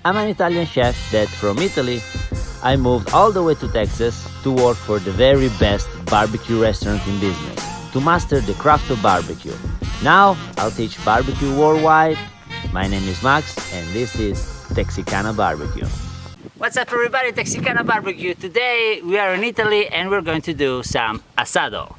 I'm an Italian chef that from Italy I moved all the way to Texas to work for the very best barbecue restaurant in business, to master the craft of barbecue. Now I'll teach barbecue worldwide. My name is Max and this is Texicana BBQ. What's up everybody, Texicana BBQ. Today we are in Italy and we're going to do some asado.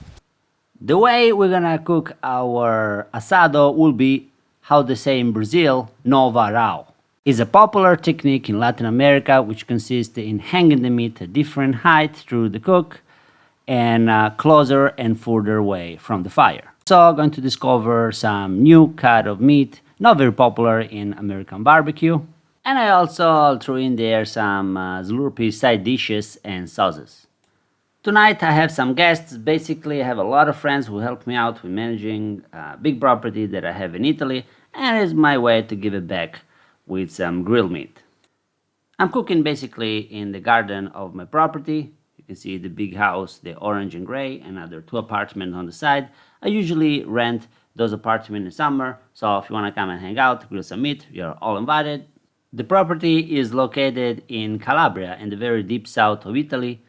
The way we're gonna cook our asado will be how they say in Brazil, no varal. It's a popular technique in Latin America which consists in hanging the meat at different height through the cook and closer and further away from the fire. So going to discover some new cut of meat, not very popular in American barbecue. And I also threw in there some slurpy side dishes and sauces. Tonight I have some guests. Basically I have a lot of friends who help me out with managing a big property that I have in Italy, and it's my way to give it back with some grilled meat. I'm cooking basically in the garden of my property. You can see the big house, the orange and gray, and other two apartments on the side. I usually rent those apartments in summer, so if you want to come and hang out, grill some meat, you're all invited. The property is located in Calabria, in the very deep south of Italy,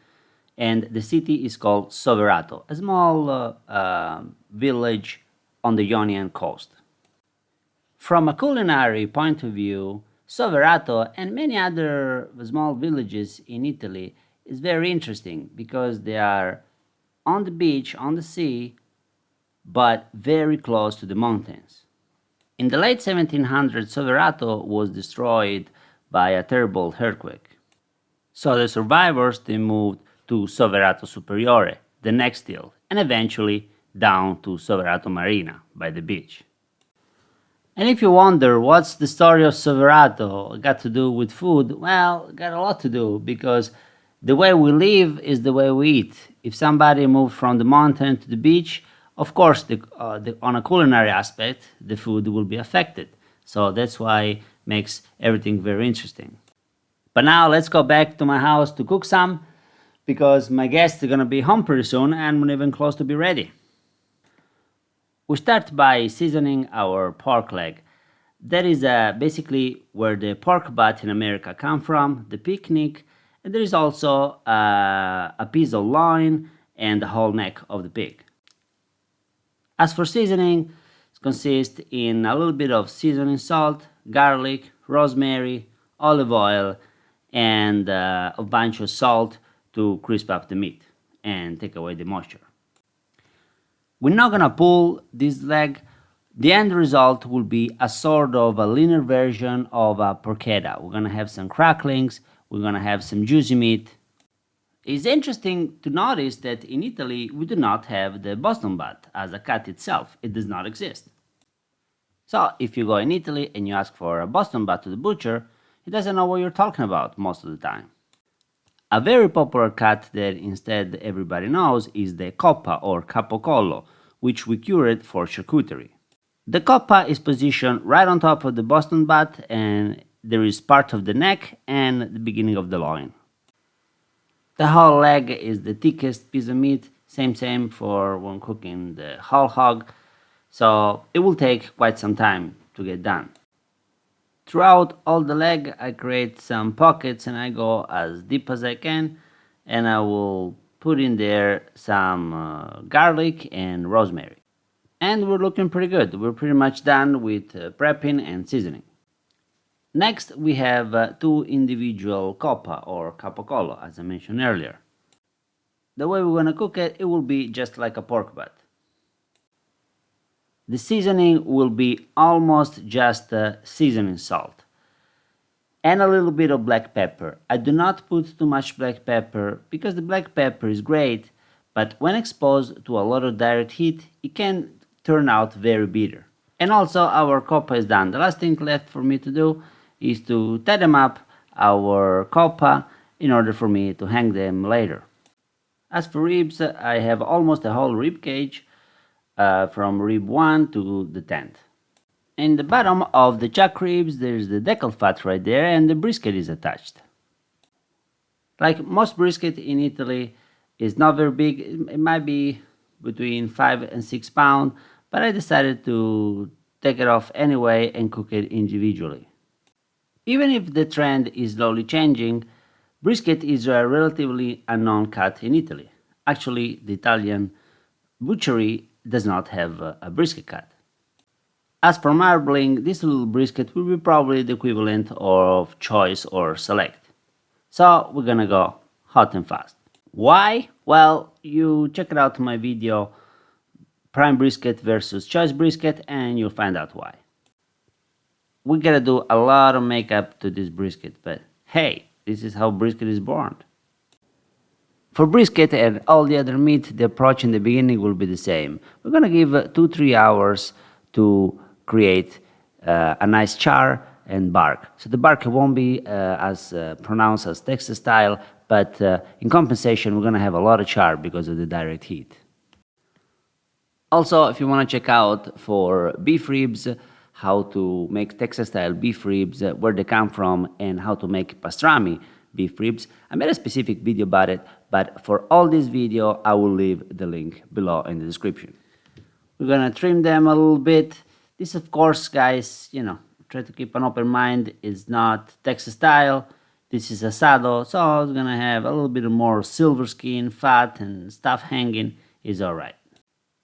and the city is called Soverato, a small village on the Ionian coast. From a culinary point of view, Soverato and many other small villages in Italy is very interesting because they are on the beach, on the sea, but very close to the mountains. In the late 1700s, Soverato was destroyed by a terrible earthquake. So the survivors, they moved to Soverato Superiore, the next hill, and eventually down to Soverato Marina by the beach. And if you wonder what's the story of Soverato got to do with food, well, it got a lot to do because the way we live is the way we eat. If somebody moved from the mountain to the beach, of course, on a culinary aspect, the food will be affected. So that's why it makes everything very interesting. But now let's go back to my house to cook some, because my guests are gonna be home pretty soon and we're even close to be ready. We start by seasoning our pork leg. That is basically where the pork butt in America come from, the picnic, and there is also a piece of loin and the whole neck of the pig. As for seasoning, it consists in a little bit of seasoning salt, garlic, rosemary, olive oil, and a bunch of salt to crisp up the meat and take away the moisture. We're not gonna pull this leg. The end result will be a sort of a leaner version of a porchetta. We're gonna have some cracklings, we're gonna have some juicy meat. It's interesting to notice that in Italy we do not have the Boston butt as a cut itself. It does not exist. So if you go in Italy and you ask for a Boston butt to the butcher, he doesn't know what you're talking about most of the time. A very popular cut that instead everybody knows is the coppa or capocollo, which we cured for charcuterie. The coppa is positioned right on top of the Boston butt, and there is part of the neck and the beginning of the loin. The whole leg is the thickest piece of meat, same for when cooking the whole hog, so it will take quite some time to get done. Throughout all the leg I create some pockets and I go as deep as I can, and I will put in there some garlic and rosemary. And we're looking pretty good. We're pretty much done with prepping and seasoning. Next we have two individual coppa or capocollo, as I mentioned earlier. The way we're gonna cook it, it will be just like a pork butt. The seasoning will be almost just seasoning salt and a little bit of black pepper. I do not put too much black pepper because the black pepper is great, but when exposed to a lot of direct heat, it can turn out very bitter. And also our coppa is done. The last thing left for me to do is to tie them up our coppa in order for me to hang them later. As for ribs, I have almost a whole rib cage from rib 1 to the 10th. In the bottom of the chuck ribs there's the decal fat right there, and the brisket is attached. Like most brisket in Italy is not very big. It might be between 5 and 6 pounds, but I decided to take it off anyway and cook it individually. Even if the trend is slowly changing, brisket is a relatively unknown cut in Italy. Actually, the Italian butchery does not have a brisket cut. As for marbling, this little brisket will be probably the equivalent of choice or select. So we're gonna go hot and fast. Why? Well, you check it out my video prime brisket versus choice brisket and you'll find out why. We gotta do a lot of makeup to this brisket, but hey, this is how brisket is born. For brisket and all the other meat, the approach in the beginning will be the same. We're gonna give 2-3 hours to create a nice char and bark. So the bark won't be as pronounced as Texas style, but in compensation we're gonna have a lot of char because of the direct heat. Also, if you want to check out for beef ribs, how to make Texas style beef ribs, where they come from, and how to make pastrami beef ribs, I made a specific video about it, but for all this video, I will leave the link below in the description. We're gonna trim them a little bit. This, of course, guys, try to keep an open mind. It's not Texas style. This is asado, so it's gonna have a little bit more silver skin, fat, and stuff hanging. Is all right.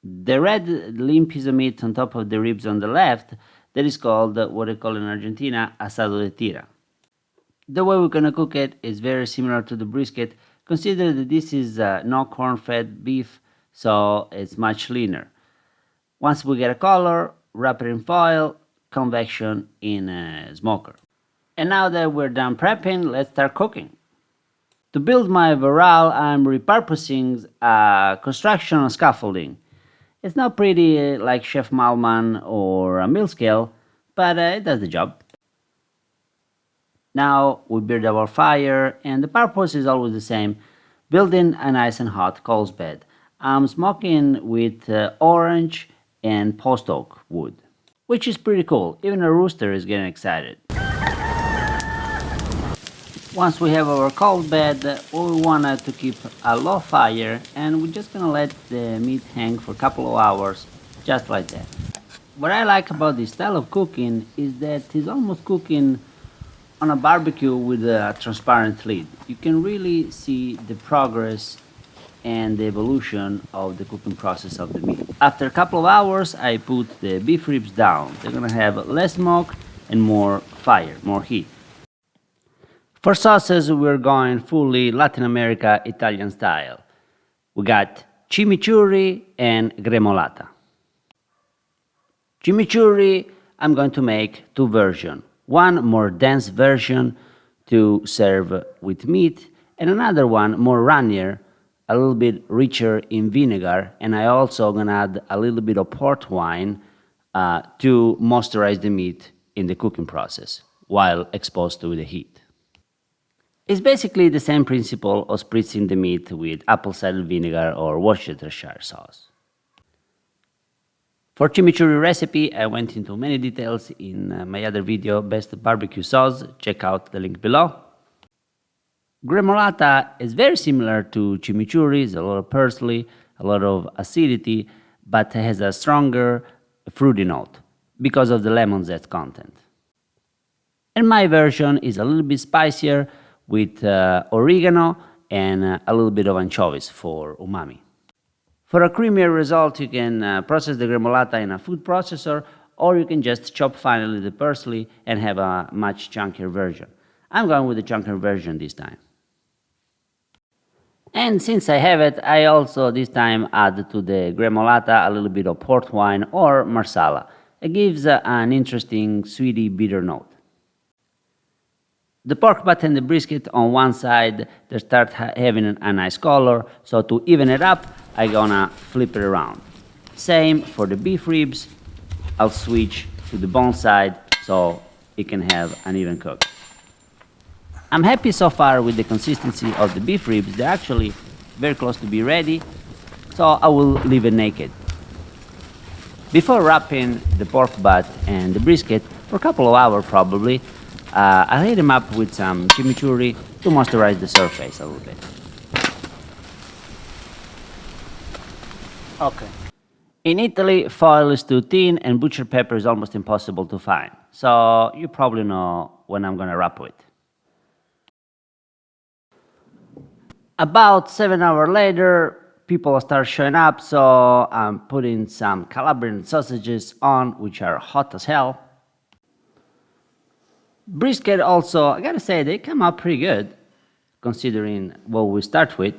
The red lean piece of meat on top of the ribs on the left, that is called what they call in Argentina asado de tira. The way we're gonna cook it is very similar to the brisket. Consider that this is no corn-fed beef, so it's much leaner. Once we get a color, wrap it in foil, convection in a smoker. And now that we're done prepping, let's start cooking. To build my Varal, I'm repurposing construction scaffolding. It's not pretty like Chef Malman or a mill scale, but it does the job. Now we build our fire, and the purpose is always the same, building a nice and hot coals bed. I'm smoking with orange and post oak wood, which is pretty cool. Even a rooster is getting excited. Once we have our cold bed, we want to keep a low fire, and we're just gonna let the meat hang for a couple of hours, just like that. What I like about this style of cooking is that it's almost cooking on a barbecue with a transparent lid. You can really see the progress and the evolution of the cooking process of the meat. After a couple of hours, I put the beef ribs down. They're gonna have less smoke and more fire, more heat. For sauces, we're going fully Latin America Italian style. We got chimichurri and gremolata. Chimichurri, I'm going to make two versions. One more dense version to serve with meat, and another one more runnier, a little bit richer in vinegar, and I also gonna add a little bit of port wine to moisturize the meat in the cooking process while exposed to the heat. It's basically the same principle of spritzing the meat with apple cider vinegar or Worcestershire sauce. For chimichurri recipe, I went into many details in my other video, Best Barbecue Sauce. Check out the link below. Gremolata is very similar to chimichurri. It's a lot of parsley, a lot of acidity, but has a stronger fruity note because of the lemon zest content. And my version is a little bit spicier, with oregano and a little bit of anchovies for umami. For a creamier result, you can process the gremolata in a food processor, or you can just chop finely the parsley and have a much chunkier version. I'm going with the chunkier version this time. And since I have it, I also this time add to the gremolata a little bit of port wine or marsala. It gives an interesting sweety bitter note. The pork butt and the brisket on one side, they start having a nice color, so to even it up, I'm gonna flip it around. Same for the beef ribs, I'll switch to the bone side so it can have an even cook. I'm happy so far with the consistency of the beef ribs. They're actually very close to be ready, so I will leave it naked. Before wrapping the pork butt and the brisket for a couple of hours probably, I'll heat them up with some chimichurri to moisturize the surface a little bit. Okay. In Italy, foil is too thin and butcher pepper is almost impossible to find. So you probably know when I'm gonna wrap it. About 7 hours later, people start showing up, so I'm putting some Calabrian sausages on, which are hot as hell. Brisket also, I gotta say, they come out pretty good, considering what we start with.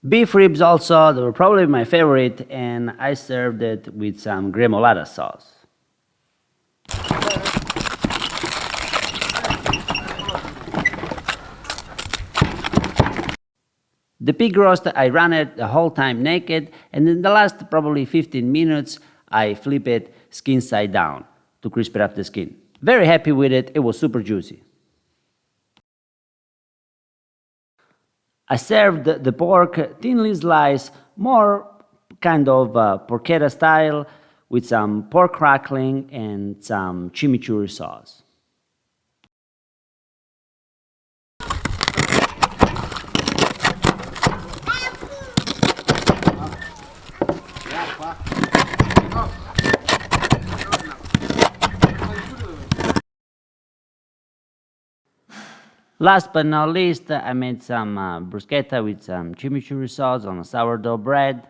Beef ribs also, they were probably my favorite, and I served it with some gremolata sauce. The pig roast, I ran it the whole time naked, and in the last probably 15 minutes, I flip it skin side down to crisp it up the skin. Very happy with it, it was super juicy. I served the pork thinly sliced, more kind of porchetta style, with some pork crackling and some chimichurri sauce. Last but not least, I made some bruschetta with some chimichurri sauce on a sourdough bread.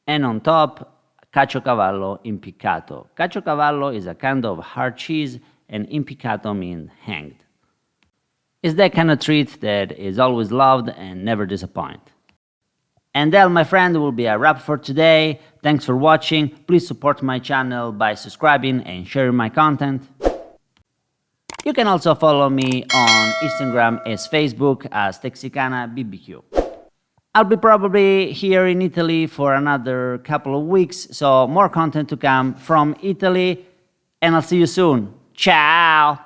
And on top, caciocavallo impiccato. Caciocavallo is a kind of hard cheese, and impiccato means hanged. It's that kind of treat that is always loved and never disappoint. And that, my friend, will be a wrap for today. Thanks for watching. Please support my channel by subscribing and sharing my content. You can also follow me on Instagram as Facebook as Texicana BBQ. I'll be probably here in Italy for another couple of weeks, so more content to come from Italy, and I'll see you soon. Ciao!